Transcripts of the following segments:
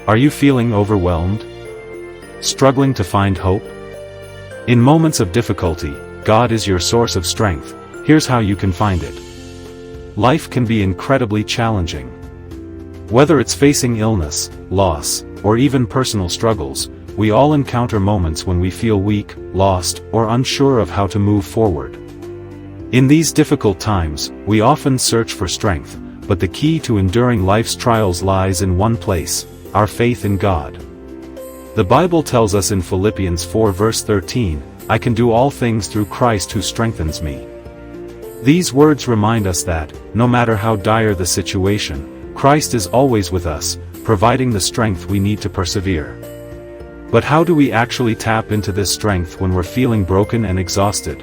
Are you feeling overwhelmed? Struggling to find hope? In moments of difficulty, God is your source of strength. Here's how you can find it. Life can be incredibly challenging. Whether it's facing illness, loss, or even personal struggles, we all encounter moments when we feel weak, lost, or unsure of how to move forward. In these difficult times, we often search for strength, but the key to enduring life's trials lies in one place: our faith in God. The Bible tells us in Philippians 4 verse 13, "I can do all things through Christ who strengthens me." These words remind us that, no matter how dire the situation, Christ is always with us, providing the strength we need to persevere. But how do we actually tap into this strength when we're feeling broken and exhausted?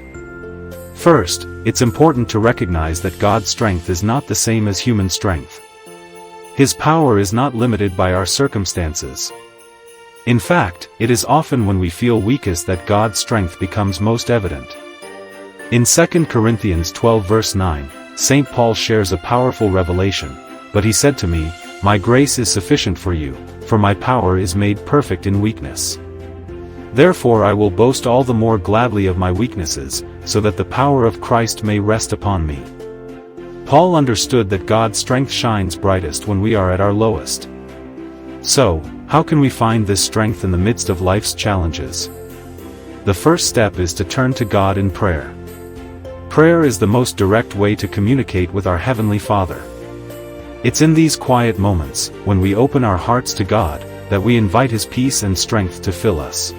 First, it's important to recognize that God's strength is not the same as human strength. His power is not limited by our circumstances. In fact, it is often when we feel weakest that God's strength becomes most evident. In 2 Corinthians 12 verse 9, St. Paul shares a powerful revelation, "But he said to me, 'My grace is sufficient for you, for my power is made perfect in weakness.' Therefore I will boast all the more gladly of my weaknesses, so that the power of Christ may rest upon me." Paul understood that God's strength shines brightest when we are at our lowest. So, how can we find this strength in the midst of life's challenges? The first step is to turn to God in prayer. Prayer is the most direct way to communicate with our Heavenly Father. It's in these quiet moments, when we open our hearts to God, that we invite His peace and strength to fill us.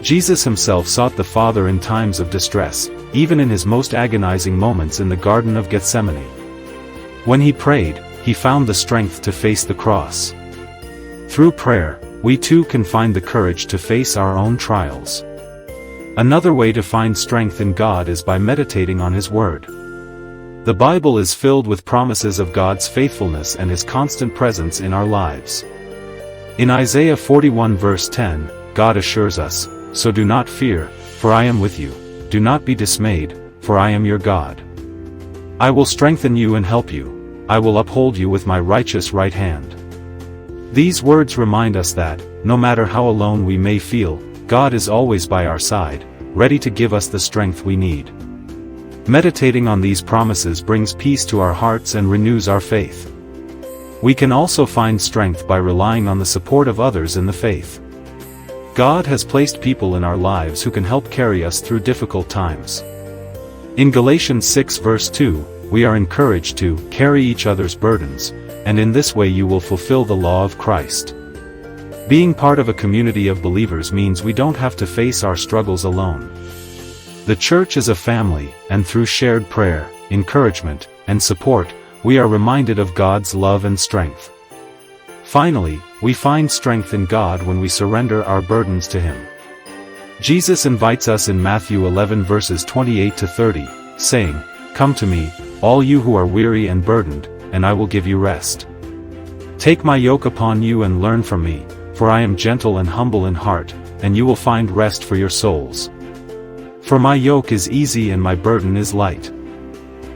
Jesus himself sought the Father in times of distress, even in his most agonizing moments in the Garden of Gethsemane. When he prayed, he found the strength to face the cross. Through prayer, we too can find the courage to face our own trials. Another way to find strength in God is by meditating on His Word. The Bible is filled with promises of God's faithfulness and His constant presence in our lives. In Isaiah 41 verse 10, God assures us, "So do not fear, for I am with you. Do not be dismayed, for I am your God. I will strengthen you and help you. I will uphold you with my righteous right hand." These words remind us that, no matter how alone we may feel, God is always by our side, ready to give us the strength we need. Meditating on these promises brings peace to our hearts and renews our faith. We can also find strength by relying on the support of others in the faith. God has placed people in our lives who can help carry us through difficult times. In Galatians 6 verse 2, we are encouraged to carry each other's burdens, and in this way you will fulfill the law of Christ. Being part of a community of believers means we don't have to face our struggles alone. The church is a family, and through shared prayer, encouragement, and support, we are reminded of God's love and strength. Finally, we find strength in God when we surrender our burdens to Him. Jesus invites us in Matthew 11 verses 28 to 30, saying, "Come to me, all you who are weary and burdened, and I will give you rest. Take my yoke upon you and learn from me, for I am gentle and humble in heart, and you will find rest for your souls. For my yoke is easy and my burden is light."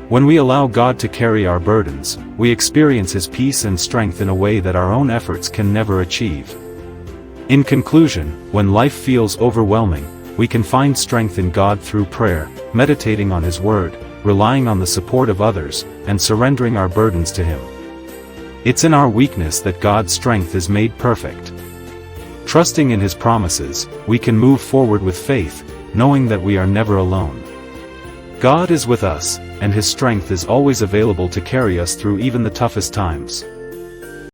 When we allow God to carry our burdens, we experience His peace and strength in a way that our own efforts can never achieve. In conclusion, when life feels overwhelming, we can find strength in God through prayer, meditating on His Word, relying on the support of others, and surrendering our burdens to Him. It's in our weakness that God's strength is made perfect. Trusting in His promises, we can move forward with faith, knowing that we are never alone. God is with us, and His strength is always available to carry us through even the toughest times.